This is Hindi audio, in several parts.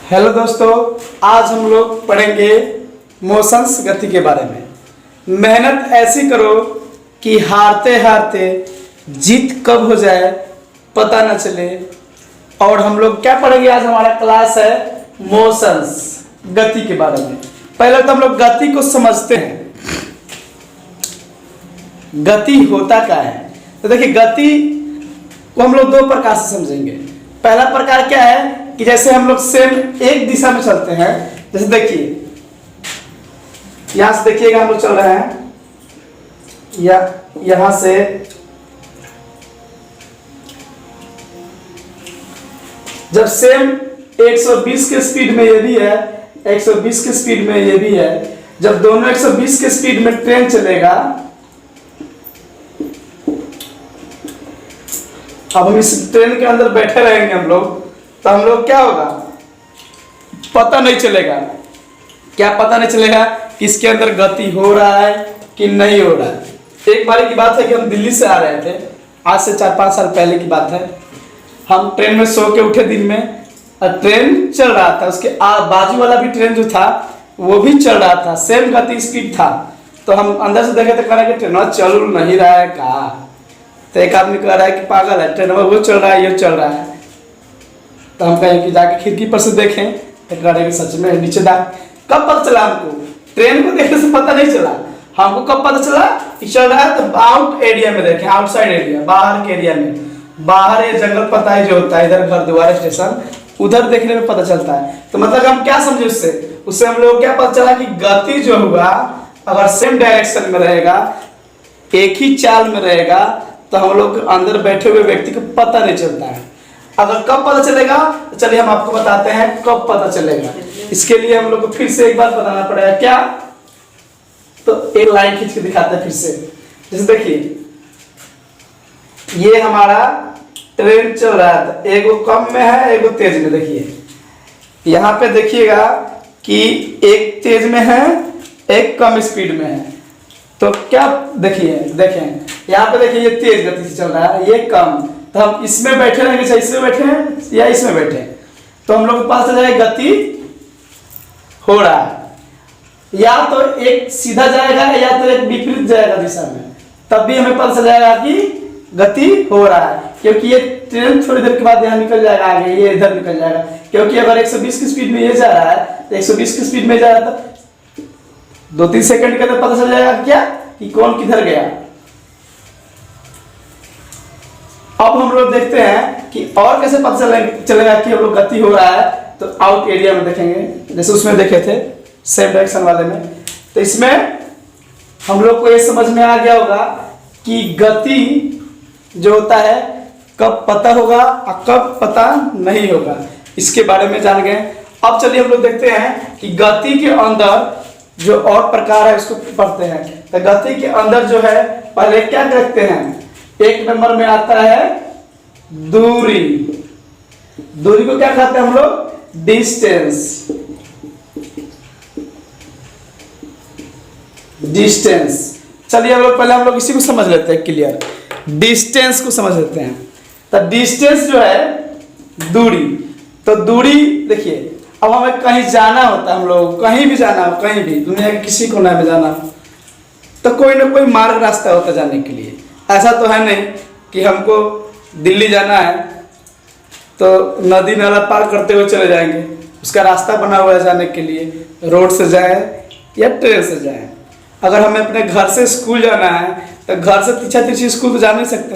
हेलो दोस्तों, आज हम लोग पढ़ेंगे मोशंस गति के बारे में। मेहनत ऐसी करो कि हारते हारते जीत कब हो जाए पता न चले। और हम लोग क्या पढ़ेंगे, आज हमारा क्लास है मोशंस गति के बारे में। पहले तो हम लोग गति को समझते हैं, गति होता क्या है। तो देखिए, गति को हम लोग दो प्रकार से समझेंगे। पहला प्रकार क्या है कि जैसे हम लोग सेम एक दिशा में चलते हैं। जैसे देखिए, यहां से देखिएगा हम लोग चल रहे हैं, या यहां से जब सेम 120 के स्पीड में ये भी है, 120 के स्पीड में ये भी है, जब दोनों 120 के स्पीड में ट्रेन चलेगा, अब हम इस ट्रेन के अंदर बैठे रहेंगे हम लोग, तो हम लोग क्या होगा पता नहीं चलेगा। क्या पता नहीं चलेगा कि इसके अंदर गति हो रहा है कि नहीं हो रहा है। एक बार की बात है कि हम दिल्ली से आ रहे थे, आज से 4-5 साल पहले की बात है। हम ट्रेन में सो के उठे दिन में, और ट्रेन चल रहा था, उसके बाजू वाला भी ट्रेन जो था वो भी चल रहा था, सेम गति स्पीड था। तो हम अंदर से देखे तो कह रहे कि ट्रेन चल नहीं रहा है कहा। तो एक आदमी कह रहा है कि पागल है, ट्रेन वो चल रहा है ये चल रहा है। तो हम कहें कि जाके खिड़की पर से देखें, तो कह रहे कि सच में नीचे दाग। कब पता चला हमको? ट्रेन को देखने से पता नहीं चला। हमको कब पता चला कि चल रहा है? तो आउट एरिया में देखें, आउटसाइड एरिया, बाहर के एरिया में, बाहर ये जंगल पताई जो होता है इधर घर द्वार स्टेशन, उधर देखने में पता चलता है। तो मतलब हम क्या समझे उससे हम लोग क्या पता चला कि गति जो हुआ अगर सेम डायरेक्शन में रहेगा, एक ही चाल में रहेगा, तो हम लोग अंदर बैठे हुए व्यक्ति को पता नहीं चलता है। अगर कब पता चलेगा, तो चलिए हम आपको बताते हैं कब पता चलेगा। इसके लिए हम लोग को फिर से एक बार बताना पड़ेगा। क्या? तो एक लाइन खींच के दिखाते हैं फिर से। जैसे देखिए, ये हमारा ट्रेन चल रहा था, एगो कम में है एगो तेज में। देखिए यहाँ पे देखिएगा कि एक तेज में है एक कम स्पीड में है। तो क्या देखिए, देखें यहाँ पे देखिए, ये तेज गति से चल रहा है, ये कम। तो हम इसमें बैठे रहेंगे, चाहे इसमें बैठे हैं या इसमें बैठे हैं, तो हम लोग के पास चल जाएगा गति हो रहा है। या तो एक सीधा जाएगा या तो एक विपरीत जाएगा दिशा में, तब भी हमें पता चल जाएगा कि गति हो रहा है। क्योंकि ये ट्रेन थोड़ी देर के बाद यहाँ निकल जाएगा आगे, ये इधर निकल जाएगा। क्योंकि अगर 120 की स्पीड में ये जा रहा है, तो 120 की स्पीड में जा रहा था, 2-3 सेकंड के अंदर पता चल जाएगा क्या कि कौन किधर गया। अब हम लोग देखते हैं कि और कैसे पता चलेगा कि हम लोग गति हो रहा है। तो आउट एरिया में देखेंगे, जैसे उसमें देखे थे सेम डायरेक्शन वाले में। तो इसमें हम लोग को ये समझ में आ गया होगा कि गति जो होता है कब पता होगा और कब पता नहीं होगा, इसके बारे में जान गए। अब चलिए हम लोग देखते हैं कि गति के अंदर जो और प्रकार है उसको पढ़ते हैं। तो गति के अंदर जो है, पहले क्या देखते हैं, एक नंबर में आता है दूरी। दूरी को क्या कहते हैं हम लोग? डिस्टेंस। डिस्टेंस। चलिए हम लोग पहले इसी को समझ लेते हैं क्लियर, डिस्टेंस को समझ लेते हैं। तो डिस्टेंस जो है दूरी। तो दूरी देखिए, अब हमें कहीं जाना होता है, हम लोग कहीं भी जाना हो, कहीं भी दुनिया के किसी कोने में जाना हो, तो कोई ना कोई मार्ग रास्ता होता है जाने के लिए। ऐसा तो है नहीं कि हमको दिल्ली जाना है तो नदी नाला पार करते हुए चले जाएंगे। उसका रास्ता बना हुआ है जाने के लिए, रोड से जाए या ट्रेन से जाए। अगर हमें अपने घर से स्कूल जाना है तो घर से पीछा पीछे स्कूल तो जा नहीं सकते,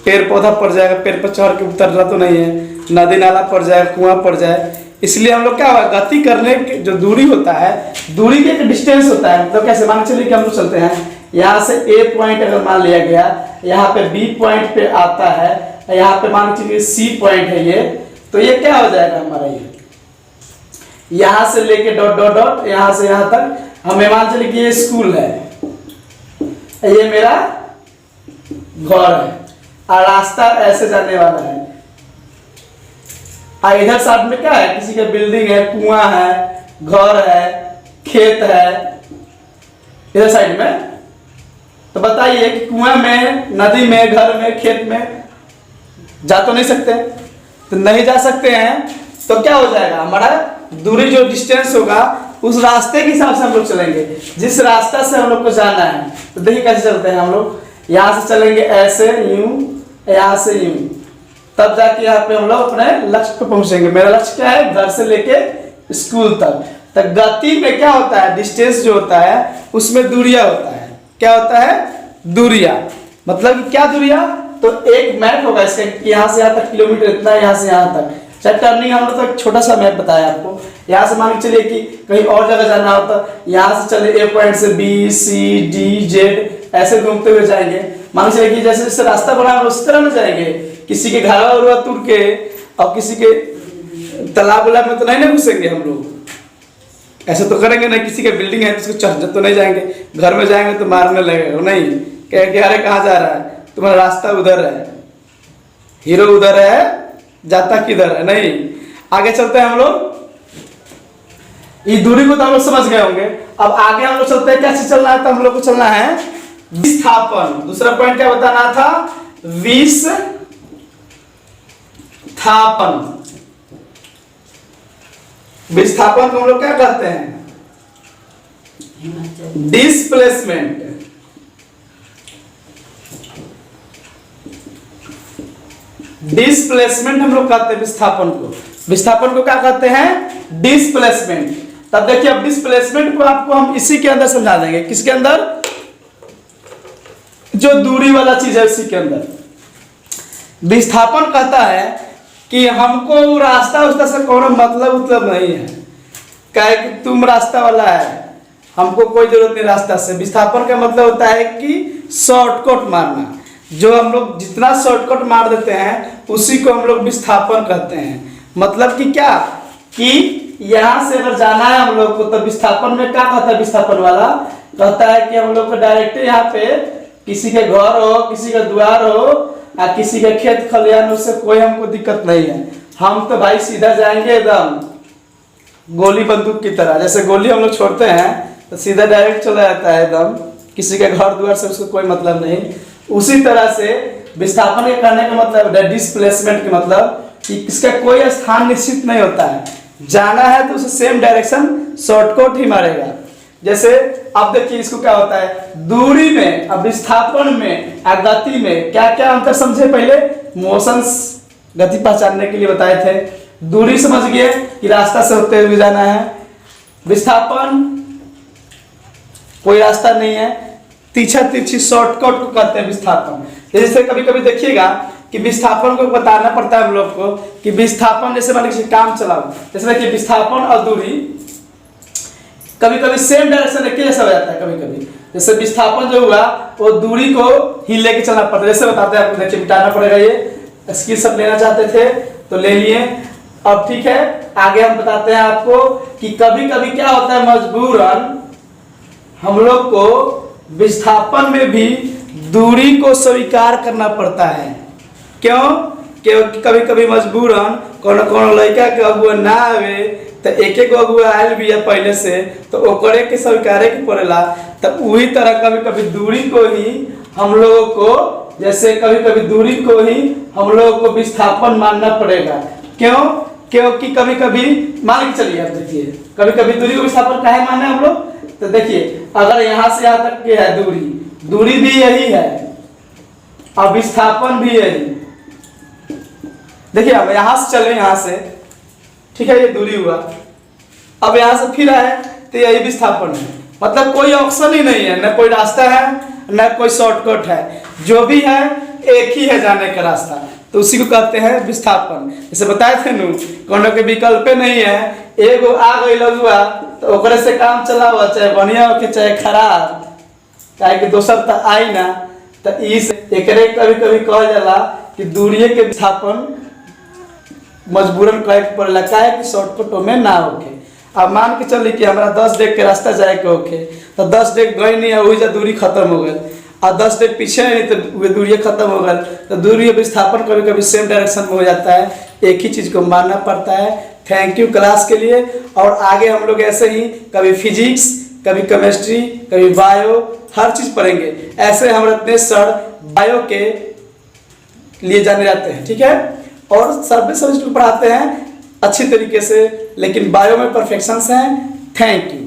पेड़ पौधा पड़ जाएगा, पेड़ पर चढ़ के उतरना तो नहीं है, नदी नाला पड़ जाए, कुआं पड़ जाए। इसलिए हम लोग क्या हुआ, गति करने की जो दूरी होता है, दूरी के एक डिस्टेंस होता है। मतलब कैसे, मान चलिए कि हम लोग चलते हैं, यहाँ से ए पॉइंट अगर मान लिया गया, यहाँ पे बी पॉइंट पे आता है, यहाँ पे मान लीजिए सी पॉइंट है ये, तो ये क्या हो जाएगा हमारा, ये यहाँ से लेके डॉट डॉट डॉट यहाँ से यहाँ तक, हमें मान चलिए कि ये स्कूल है, ये मेरा घर है, और रास्ता ऐसे जाने वाला है। और इधर साइड में क्या है, किसी का बिल्डिंग है, कुआं है, घर है, खेत है इधर साइड में। तो बताइए कि कुआं में, नदी में, घर में, खेत में जा तो नहीं सकते? तो नहीं जा सकते हैं तो क्या हो जाएगा, हमारा दूरी जो डिस्टेंस होगा उस रास्ते के हिसाब से हम लोग चलेंगे, जिस रास्ता से हम लोग को जाना है। तो देखिए कैसे चलते हैं हम लोग, यहाँ से चलेंगे ऐसे यूं, यहाँ से यूं, तब जाके यहाँ पे हम लोग अपने लक्ष्य पे पहुंचेंगे। मेरा लक्ष्य क्या है, घर से लेके स्कूल तक। तो गति में क्या होता है, डिस्टेंस जो होता है उसमें दूरिया होता है। क्या होता है, दूरिया। मतलब कि क्या दूरिया, तो एक मैप होगा इसका, यहाँ से यहाँ तक किलोमीटर इतना है, यहाँ से यहाँ तक। चाहे टर्निंग हम लोग तो एक छोटा सा मैप बताया आपको। यहाँ से मान के चलिए कि कहीं और जगह जाना होता, यहाँ से चले ए पॉइंट से बी सी डी जेड ऐसे घूमते हुए जाएंगे। मान के चलिए कि जैसे जैसे रास्ता बना है उस तरह में जाएंगे। किसी के घर उरवा तुर के और किसी के तालाब उलाब में तो नहीं ना घुसेंगे हम लोग, ऐसे तो करेंगे नहीं। किसी के बिल्डिंग है उसको चढ़ तो नहीं जाएंगे, घर में जाएंगे तो मारने लगेगा नहीं, कह के अरे कहाँ जा रहा है, तुम्हारा रास्ता उधर है, हीरो उधर है, जाता किधर है, नहीं। आगे चलते हैं हम लोग, ये दूरी को तो हम लोग समझ गए होंगे। अब आगे हम लोग चलते हैं, क्या चीज चलना है, तो हम लोग को चलना है विस्थापन। दूसरा पॉइंट क्या बताना था, विस्थापन। विस्थापन को हम लोग क्या कहते हैं, डिस्प्लेसमेंट। डिस्प्लेसमेंट हम लोग कहते हैं विस्थापन को। विस्थापन को क्या कहते हैं, डिस्प्लेसमेंट। तब देखिए अब डिस्प्लेसमेंट को आपको हम इसी के अंदर समझा देंगे। किसके अंदर, जो दूरी वाला चीज है उसी के अंदर। विस्थापन कहता है कि हमको रास्ता उसका से कोई मतलब नहीं है, कहे कि तुम रास्ता वाला है, हमको कोई जरूरत नहीं रास्ता से। विस्थापन का मतलब होता है कि शॉर्टकट मारना। जो हम लोग जितना शॉर्टकट मार देते हैं उसी को हम लोग विस्थापन कहते हैं। मतलब कि क्या, कि यहाँ से अगर जाना है हम लोग को, तो विस्थापन में क्या कहता है, विस्थापन वाला कहता है कि हम लोग को डायरेक्ट यहाँ पे किसी के घर हो, किसी का द्वार हो या किसी के खेत खलिहान, उससे कोई हमको दिक्कत नहीं है। हम तो भाई सीधा जाएंगे एकदम गोली बंदूक की तरह। जैसे गोली हम लोग छोड़ते हैं तो सीधा डायरेक्ट चला जाता है एकदम, किसी के घर द्वार से उसको कोई मतलब नहीं। उसी तरह से विस्थापन के कहने का मतलब, डिस्प्लेसमेंट का मतलब कि इसका कोई स्थान निश्चित नहीं होता है, जाना है तो उसे सेम डायरेक्शन शॉर्टकट ही मारेगा। जैसे अब देखिए इसको क्या होता है, दूरी में, अब विस्थापन में और गति में क्या क्या अंतर समझे। पहले मोशंस, गति पहचानने के लिए बताए थे। दूरी समझ गए कि रास्ता से होते हुए जाना है। विस्थापन कोई रास्ता नहीं है, तीछा तिरछी शॉर्टकट को कहते हैं विस्थापन। जैसे कभी कभी देखिएगा कि विस्थापन को बताना पड़ता है हम लोग को कि विस्थापन, जैसे मान लीजिए काम चलाओ, जैसे देखिए विस्थापन और दूरी कभी कभी सेम डायरेक्शन एक जैसा हो जाता है। कभी कभी जैसे विस्थापन जो हुआ वो दूरी को ही लेके चलना पड़ता है। जैसे बताते हैं आपको, देखिए मिटाना पड़ेगा, ये स्किल सब लेना चाहते थे तो ले लिए। अब ठीक है, आगे हम बताते हैं आपको कि कभी कभी क्या होता है, मजबूरन हम लोग को विस्थापन में भी दूरी को स्वीकार करना पड़ता है। क्यों, क्योंकि कभी कभी मजबूरन कोनो लड़का के अगुआ ना आवे तो एक अगुआ आयल भी है पहले से, तो ओकरे के स्वीकारे के पड़ेला। तब वही तरह कभी कभी दूरी को ही हम लोगों को, जैसे कभी कभी दूरी को ही हम लोगों को विस्थापन मानना पड़ेगा। क्यों, क्योंकि कभी कभी मान के चलिए, आप देखिए कभी कभी दूरी को विस्थापन काहे माने हम लोग, तो देखिए अगर यहाँ से यहाँ तक की है दूरी, दूरी भी यही है और विस्थापन भी यही। देखिए अब यहाँ से चले, यहाँ से ठीक है, ये दूरी हुआ। अब यहाँ से फिर आए तो यही विस्थापन है। मतलब कोई ऑप्शन ही नहीं है, न कोई रास्ता है न कोई शॉर्टकट है, जो भी है एक ही है जाने का रास्ता, तो उसी को कहते हैं विस्थापन। जैसे बताए थे नु, कोनो के विकल्प नहीं है, एगो आ गई लगुआ तो ओकरे से काम चलावा, चाहे बढ़िया हो के चाहे खराब, काहे कि दोसर तो आई ना। तो इस एकरे कभी कभी कहल जाला कि दूरिये के विस्थापन मजबूरन कहे के पड़ेला, काहे कि शॉर्टकट में ना होके। अब मान के चली कि हमारा 10 डेग के रास्ता जाए के होके, तो 10 डेग गई नहीं है, वही जा दूरी खत्म हो गई, और 10 डेग पीछे नहीं तो वे दूरी खत्म हो गई। तो दूरी विस्थापन कभी कभी सेम डायरेक्शन में हो जाता है, एक ही चीज को मानना पड़ता है। थैंक यू क्लास के लिए। और आगे हम लोग ऐसे ही कभी फिजिक्स, कभी केमिस्ट्री, कभी बायो, हर चीज पढ़ेंगे। ऐसे हम रत्नेश सर बायो के लिए जाने जाते हैं, ठीक है। और सर्विस पढ़ाते हैं अच्छी तरीके से, लेकिन बायो में परफेक्शन है। Thank you.